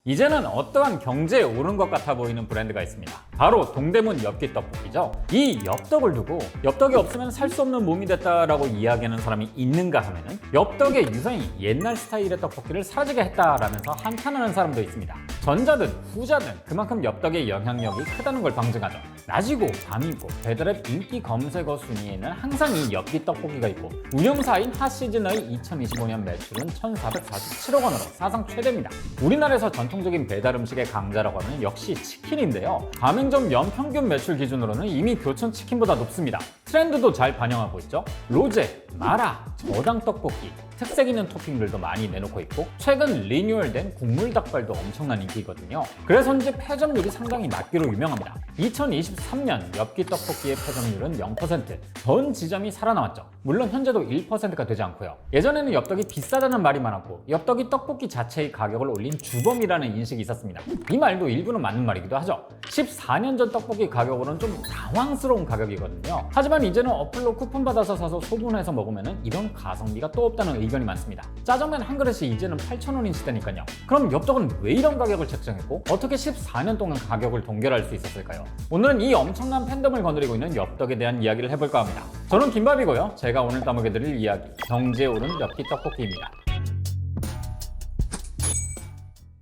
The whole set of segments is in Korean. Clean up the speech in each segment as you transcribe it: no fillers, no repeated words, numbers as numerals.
이제는 어떠한 경제에 오른 것 같아 보이는 브랜드가 있습니다. 바로 동대문 엽기 떡볶이죠. 이 엽떡을 두고 엽떡이 없으면 살 수 없는 몸이 됐다라고 이야기하는 사람이 있는가 하면은 엽떡의 유성이 옛날 스타일의 떡볶이를 사라지게 했다라면서 한탄하는 사람도 있습니다. 전자든 후자든 그만큼 엽떡의 영향력이 크다는 걸 방증하죠. 낮이고 밤이고 배달앱 인기 검색어 순위에는 항상 이 엽기 떡볶이가 있고 운영사인 핫시즈너의 2025년 매출은 1,447억 원으로 사상 최대입니다. 우리나라에서 전통적인 배달 음식의 강자라고 하면 역시 치킨인데요. 가맹점 연평균 매출 기준으로는 이미 교촌 치킨보다 높습니다. 트렌드도 잘 반영하고 있죠. 로제, 마라, 저당 떡볶이, 특색 있는 토핑들도 많이 내놓고 있고 최근 리뉴얼된 국물 닭발도 엄청난 인기거든요. 그래서인지 패점률이 상당히 낮기로 유명합니다. 2023년 엽기 떡볶이의 패점률은 0%, 전 지점이 살아남았죠. 물론 현재도 1%가 되지 않고요. 예전에는 엽떡이 비싸다는 말이 많았고 엽떡이 떡볶이 자체의 가격을 올린 주범이라는 인식이 있었습니다. 이 말도 일부는 맞는 말이기도 하죠. 14년 전 떡볶이 가격으로는 좀 당황스러운 가격이거든요. 하지만 이제는 어플로 쿠폰 받아서 사서 소분해서 먹으면 이런 가성비가 또 없다는 의견이 많습니다. 짜장면 한 그릇이 이제는 8,000원인 시대니까요. 그럼 엽떡은 왜 이런 가격을 책정했고 어떻게 14년 동안 가격을 동결할 수 있었을까요? 오늘은 이 엄청난 팬덤을 거느리고 있는 엽떡에 대한 이야기를 해볼까 합니다. 저는 김밥이고요. 제가 오늘 따먹여드릴 이야기, 경제에 오른 엽기 떡볶이입니다.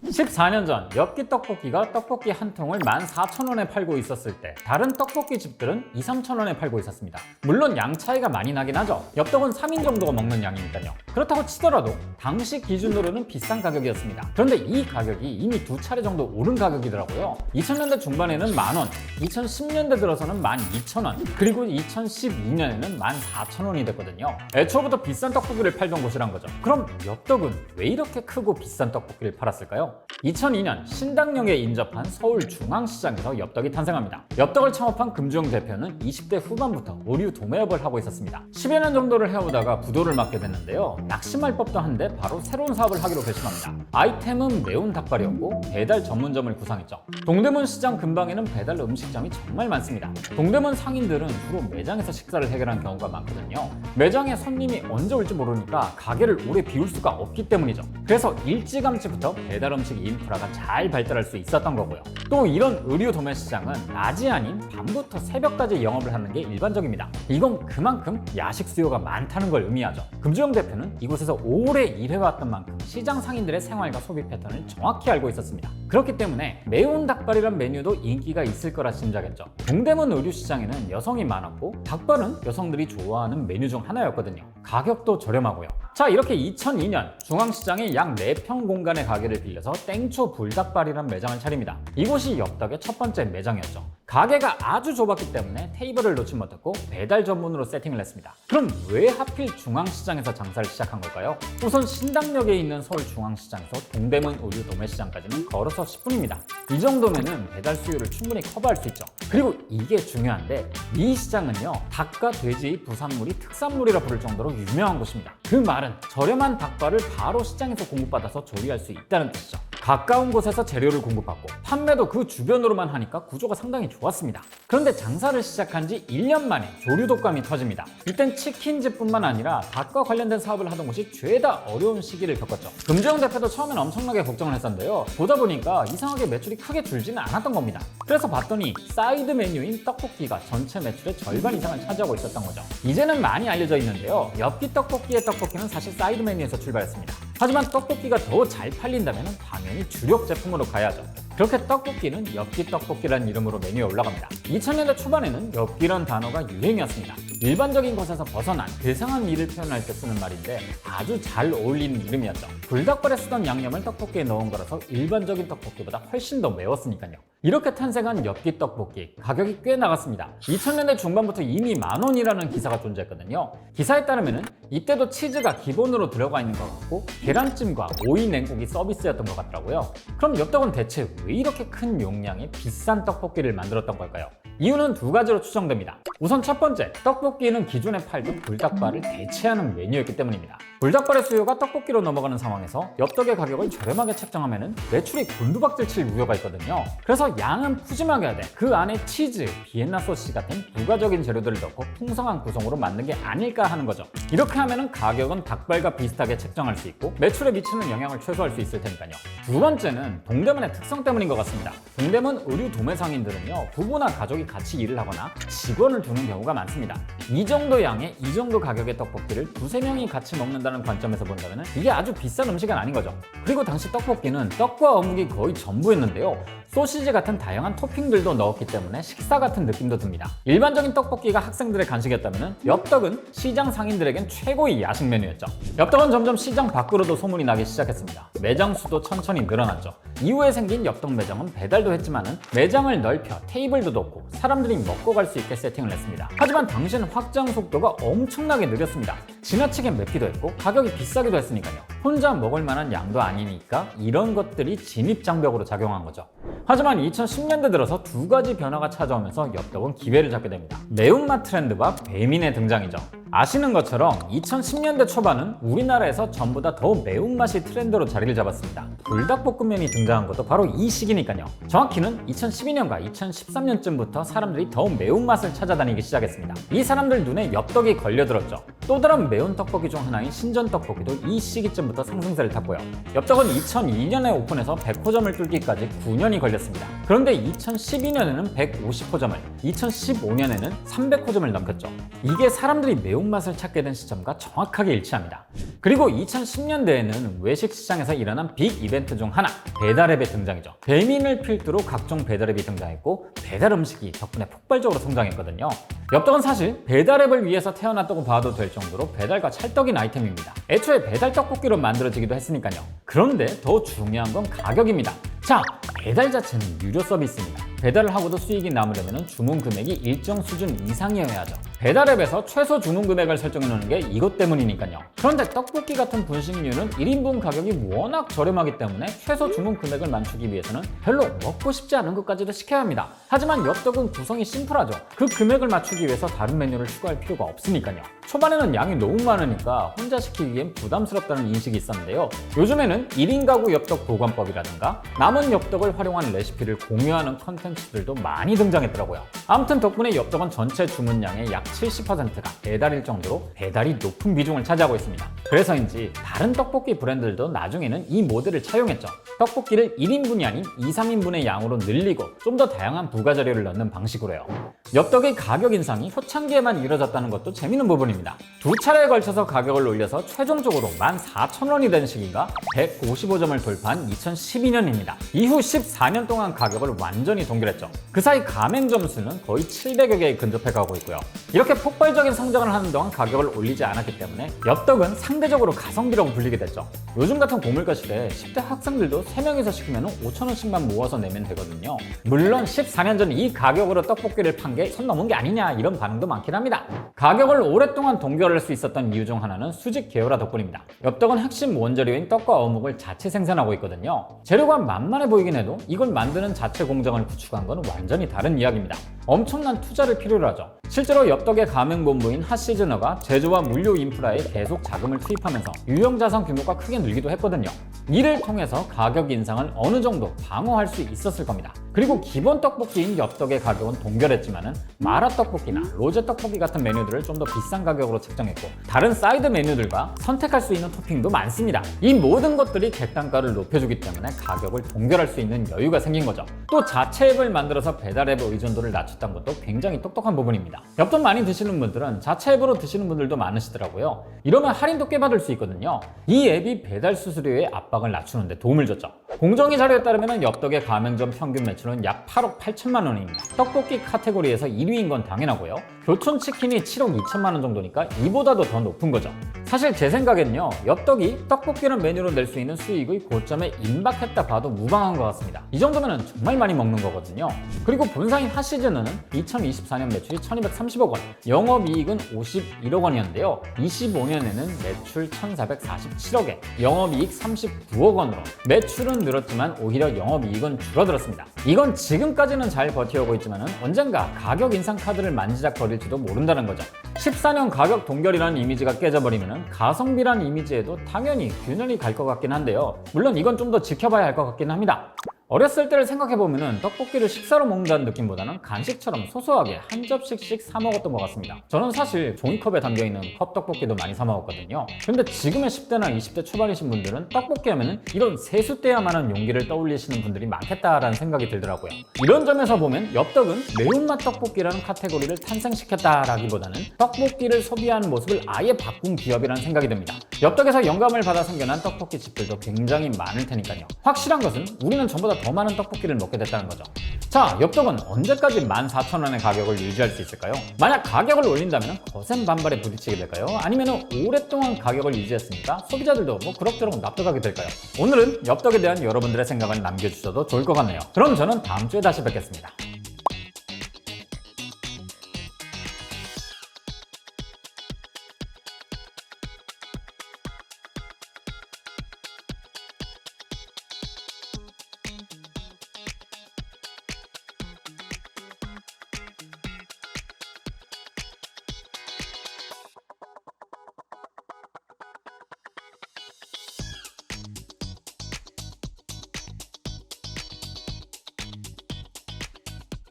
14년 전 엽기 떡볶이가 떡볶이 한 통을 14,000원에 팔고 있었을 때 다른 떡볶이 집들은 2,000~3,000원에 팔고 있었습니다. 물론 양 차이가 많이 나긴 하죠. 엽떡은 3인 정도가 먹는 양이니까요. 그렇다고 치더라도 당시 기준으로는 비싼 가격이었습니다. 그런데 이 가격이 이미 2차례 정도 오른 가격이더라고요. 2000년대 중반에는 만원, 2010년대 들어서는 12,000원, 그리고 2012년에는 14,000원이 됐거든요. 애초부터 비싼 떡볶이를 팔던 곳이란 거죠. 그럼 엽떡은 왜 이렇게 크고 비싼 떡볶이를 팔았을까요? 2002년 신당역에 인접한 서울중앙시장에서 엽떡이 탄생합니다. 엽떡을 창업한 금주영 대표는 20대 후반부터 의류 도매업을 하고 있었습니다. 10여 년 정도를 해오다가 부도를 맞게 됐는데요. 낙심할 법도 한데 바로 새로운 사업을 하기로 결심합니다. 아이템은 매운 닭발이었고 배달 전문점을 구상했죠. 동대문 시장 근방에는 배달 음식점이 정말 많습니다. 동대문 상인들은 주로 매장에서 식사를 해결하는 경우가 많거든요. 매장에 손님이 언제 올지 모르니까 가게를 오래 비울 수가 없기 때문이죠. 그래서 일찌감치부터 배달 음식 인프라가 잘 발달할 수 있었던 거고요. 또 이런 의류 도매 시장은 낮이 아닌 밤부터 새벽까지 영업을 하는 게 일반적입니다. 이건 그만큼 야식 수요가 많다는 걸 의미하죠. 금주영 대표는 이곳에서 오래 일해왔던 만큼 시장 상인들의 생활과 소비 패턴을 정확히 알고 있었습니다. 그렇기 때문에 매운 닭발이란 메뉴도 인기가 있을 거라 짐작했죠. 동대문 의류 시장에는 여성이 많았고 닭발은 여성들이 좋아하는 메뉴 중 하나였거든요. 가격도 저렴하고요. 자, 이렇게 2002년 중앙시장에 약 4평 공간의 가게를 빌려서 땡초 불닭발이란 매장을 차립니다. 이곳이 엽떡의 첫 번째 매장이었죠. 가게가 아주 좁았기 때문에 테이블을 놓지 못했고 배달 전문으로 세팅을 했습니다. 그럼 왜 하필 중앙시장에서 장사를 시작한 걸까요? 우선 신당역에 있는 서울중앙시장에서 동대문 의류 도매시장까지는 걸어서 10분입니다. 이 정도면은 배달 수요를 충분히 커버할 수 있죠. 그리고 이게 중요한데 이 시장은요, 닭과 돼지, 부산물이 특산물이라 부를 정도로 유명한 곳입니다. 그 말은 저렴한 닭발을 바로 시장에서 공급받아서 조리할 수 있다는 뜻이죠. 가까운 곳에서 재료를 공급받고 판매도 그 주변으로만 하니까 구조가 상당히 좋았습니다. 그런데 장사를 시작한 지 1년 만에 조류 독감이 터집니다. 이땐 치킨집뿐만 아니라 닭과 관련된 사업을 하던 곳이 죄다 어려운 시기를 겪었죠. 금주영 대표도 처음엔 엄청나게 걱정을 했었는데요. 보다 보니까 이상하게 매출이 크게 줄지는 않았던 겁니다. 그래서 봤더니 사이드 메뉴인 떡볶이가 전체 매출의 절반 이상을 차지하고 있었던 거죠. 이제는 많이 알려져 있는데요. 엽기 떡볶이의 떡볶이는 사실 사이드 메뉴에서 출발했습니다. 하지만 떡볶이가 더 잘 팔린다면 당연히 주력 제품으로 가야죠. 그렇게 떡볶이는 엽기 떡볶이라는 이름으로 메뉴에 올라갑니다. 2000년대 초반에는 엽기란 단어가 유행이었습니다. 일반적인 것에서 벗어난 괴상한 일을 표현할 때 쓰는 말인데 아주 잘 어울리는 이름이었죠. 불닭발에 쓰던 양념을 떡볶이에 넣은 거라서 일반적인 떡볶이보다 훨씬 더 매웠으니까요. 이렇게 탄생한 엽기 떡볶이, 가격이 꽤 나갔습니다. 2000년대 중반부터 이미 10,000원이라는 기사가 존재했거든요. 기사에 따르면 이때도 치즈가 기본으로 들어가 있는 것 같고 계란찜과 오이 냉국이 서비스였던 것 같더라고요. 그럼 엽떡은 대체 왜 이렇게 큰 용량의 비싼 떡볶이를 만들었던 걸까요? 이유는 두 가지로 추정됩니다. 우선 첫 번째, 떡볶이는 기존에 팔던 불닭발을 대체하는 메뉴였기 때문입니다. 불닭발의 수요가 떡볶이로 넘어가는 상황에서 엽떡의 가격을 저렴하게 책정하면 매출이 곤두박질 칠 우려가 있거든요. 그래서 양은 푸짐하게 하되 그 안에 치즈, 비엔나 소스 같은 부가적인 재료들을 넣고 풍성한 구성으로 만든 게 아닐까 하는 거죠. 이렇게 하면 가격은 닭발과 비슷하게 책정할 수 있고 매출에 미치는 영향을 최소화할 수 있을 테니까요. 두 번째는 동대문의 특성 때문인 것 같습니다. 동대문 의류 도매 상인들은요, 부부나 가족이 같이 일을 하거나 직원을 두는 경우가 많습니다. 이 정도 양에 이 정도 가격의 떡볶이를 두세 명이 같이 먹는다는 관점에서 본다면 이게 아주 비싼 음식은 아닌 거죠. 그리고 당시 떡볶이는 떡과 어묵이 거의 전부였는데요. 소시지 같은 다양한 토핑들도 넣었기 때문에 식사 같은 느낌도 듭니다. 일반적인 떡볶이가 학생들의 간식이었다면 엽떡은 시장 상인들에겐 최고의 야식 메뉴였죠. 엽떡은 점점 시장 밖으로도 소문이 나기 시작했습니다. 매장 수도 천천히 늘어났죠. 이후에 생긴 엽떡 매장은 배달도 했지만은 매장을 넓혀 테이블도 놓고 사람들이 먹고 갈 수 있게 세팅을 했습니다. 하지만 당시는 확장 속도가 엄청나게 느렸습니다. 지나치게 맵기도 했고 가격이 비싸기도 했으니까요. 혼자 먹을 만한 양도 아니니까 이런 것들이 진입장벽으로 작용한 거죠. 하지만 2010년대 들어서 두 가지 변화가 찾아오면서 엽떡은 기회를 잡게 됩니다. 매운맛 트렌드와 배민의 등장이죠. 아시는 것처럼 2010년대 초반은 우리나라에서 전부 다 더 매운맛이 트렌드로 자리를 잡았습니다. 불닭볶음면이 등장한 것도 바로 이 시기니까요. 정확히는 2012년과 2013년쯤부터 사람들이 더 매운맛을 찾아다니기 시작했습니다. 이 사람들 눈에 엽떡이 걸려들었죠. 또 다른 매운 떡볶이 중 하나인 신전 떡볶이도 이 시기쯤부터 상승세를 탔고요. 엽떡은 2002년에 오픈해서 100호점을 뚫기까지 9년이 걸렸습니다. 그런데 2012년에는 150호점을, 2015년에는 300호점을 넘겼죠. 이게 사람들이 매운맛을 찾게 된 시점과 정확하게 일치합니다. 그리고 2010년대에는 외식 시장에서 일어난 빅 이벤트 중 하나, 배달앱의 등장이죠. 배민을 필두로 각종 배달앱이 등장했고 배달 음식이 덕분에 폭발적으로 성장했거든요. 엽떡은 사실 배달앱을 위해서 태어났다고 봐도 될 정도로 배달과 찰떡인 아이템입니다. 애초에 배달 떡볶이로 만들어지기도 했으니까요. 그런데 더 중요한 건 가격입니다. 자, 배달 자체는 유료 서비스입니다. 배달을 하고도 수익이 남으려면 주문 금액이 일정 수준 이상이어야 하죠. 배달앱에서 최소 주문 금액을 설정해 놓는 게 이것 때문이니까요. 그런데 떡볶이 같은 분식류는 1인분 가격이 워낙 저렴하기 때문에 최소 주문 금액을 맞추기 위해서는 별로 먹고 싶지 않은 것까지도 시켜야 합니다. 하지만 엽떡은 구성이 심플하죠. 그 금액을 맞추기 위해서 다른 메뉴를 추가할 필요가 없으니까요. 초반에는 양이 너무 많으니까 혼자 시키기엔 부담스럽다는 인식이 있었는데요. 요즘에는 1인 가구 엽떡 보관법이라든가 남은 엽떡을 활용한 레시피를 공유하는 컨텐츠들도 많이 등장했더라고요. 아무튼 덕분에 엽떡은 전체 주문량의 약 70%가 배달일 정도로 배달이 높은 비중을 차지하고 있습니다. 그래서인지 다른 떡볶이 브랜드들도 나중에는 이 모델을 차용했죠. 떡볶이를 1인분이 아닌 2, 3인분의 양으로 늘리고 좀 더 다양한 부가재료를 넣는 방식으로요. 엽떡의 가격 인상이 초창기에만 이뤄졌다는 것도 재미있는 부분입니다. 두 차례에 걸쳐서 가격을 올려서 최종적으로 14,000원이 된 시기가 155점을 돌파한 2012년입니다. 이후 14년 동안 가격을 완전히 동결했죠. 그 사이 가맹점 수는 거의 700여 개에 근접해 가고 있고요. 이렇게 폭발적인 성장을 하는 동안 가격을 올리지 않았기 때문에 엽떡은 상대적으로 가성비라고 불리게 됐죠. 요즘 같은 고물가 시대에 10대 학생들도 3명이서 시키면 5,000원씩만 모아서 내면 되거든요. 물론 14년 전 이 가격으로 떡볶이를 판 게 선 넘은 게 아니냐 이런 반응도 많긴 합니다. 가격을 오랫동안 동결할 수 있었던 이유 중 하나는 수직 계열화 덕분입니다. 엽떡은 핵심 원재료인 떡과 어묵을 자체 생산하고 있거든요. 재료가 만만해 보이긴 해도 이걸 만드는 자체 공장을 구축한 건 완전히 다른 이야기입니다. 엄청난 투자를 필요로 하죠. 실제로 엽떡의 가맹본부인 핫시즈너가 제조와 물류 인프라에 계속 자금을 투입하면서 유형자산 규모가 크게 늘기도 했거든요. 이를 통해서 가격 인상을 어느 정도 방어할 수 있었을 겁니다. 그리고 기본 떡볶이인 엽떡의 가격은 동결했지만은 마라떡볶이나 로제떡볶이 같은 메뉴들을 좀 더 비싼 가격으로 책정했고 다른 사이드 메뉴들과 선택할 수 있는 토핑도 많습니다. 이 모든 것들이 객단가를 높여주기 때문에 가격을 동결할 수 있는 여유가 생긴 거죠. 또 자체 앱을 만들어서 배달앱의 의존도를 낮췄던 것도 굉장히 똑똑한 부분입니다. 엽떡 많이 드시는 분들은 자체 앱으로 드시는 분들도 많으시더라고요. 이러면 할인도 꽤 받을 수 있거든요. 이 앱이 배달 수수료의 압박을 낮추는 데 도움을 줬죠. 공정위 자료에 따르면 엽떡의 가맹점 평균 매출은 약 8억 8천만 원입니다. 떡볶이 카테고리에서 1위인 건 당연하고요. 교촌치킨이 7억 2천만 원 정도니까 이보다도 더 높은 거죠. 사실 제 생각엔요, 엽떡이 떡볶이를 메뉴로 낼 수 있는 수익의 고점에 임박했다 봐도 무방한 것 같습니다. 이 정도면 정말 많이 먹는 거거든요. 그리고 본사인 핫시즈는 2024년 매출이 1230억 원, 영업이익은 51억 원이었는데요. 25년에는 매출 1447억에 영업이익 39억 원으로 매출은 늘었지만 오히려 영업이익은 줄어들었습니다. 이건 지금까지는 잘 버텨오고 있지만 언젠가 가격 인상 카드를 만지작거릴지도 모른다는 거죠. 14년 가격 동결이라는 이미지가 깨져버리면 가성비란 이미지에도 당연히 균열이 갈 것 같긴 한데요. 물론 이건 좀 더 지켜봐야 할 것 같긴 합니다. 어렸을 때를 생각해보면 떡볶이를 식사로 먹는다는 느낌보다는 간식처럼 소소하게 한 접시씩 사 먹었던 것 같습니다. 저는 사실 종이컵에 담겨있는 컵떡볶이도 많이 사 먹었거든요. 근데 지금의 10대나 20대 초반이신 분들은 떡볶이 하면 이런 세숫대야만한 용기를 떠올리시는 분들이 많겠다라는 생각이 들더라고요. 이런 점에서 보면 엽떡은 매운맛 떡볶이라는 카테고리를 탄생시켰다라기보다는 떡볶이를 소비하는 모습을 아예 바꾼 기업이라는 생각이 듭니다. 엽떡에서 영감을 받아 생겨난 떡볶이 집들도 굉장히 많을 테니까요. 확실한 것은 우리는 전보다 더 많은 떡볶이를 먹게 됐다는 거죠. 자, 엽떡은 언제까지 14,000원의 가격을 유지할 수 있을까요? 만약 가격을 올린다면 거센 반발에 부딪히게 될까요? 아니면 오랫동안 가격을 유지했으니까 소비자들도 뭐 그럭저럭 납득하게 될까요? 오늘은 엽떡에 대한 여러분들의 생각을 남겨주셔도 좋을 것 같네요. 그럼 저는 다음 주에 다시 뵙겠습니다.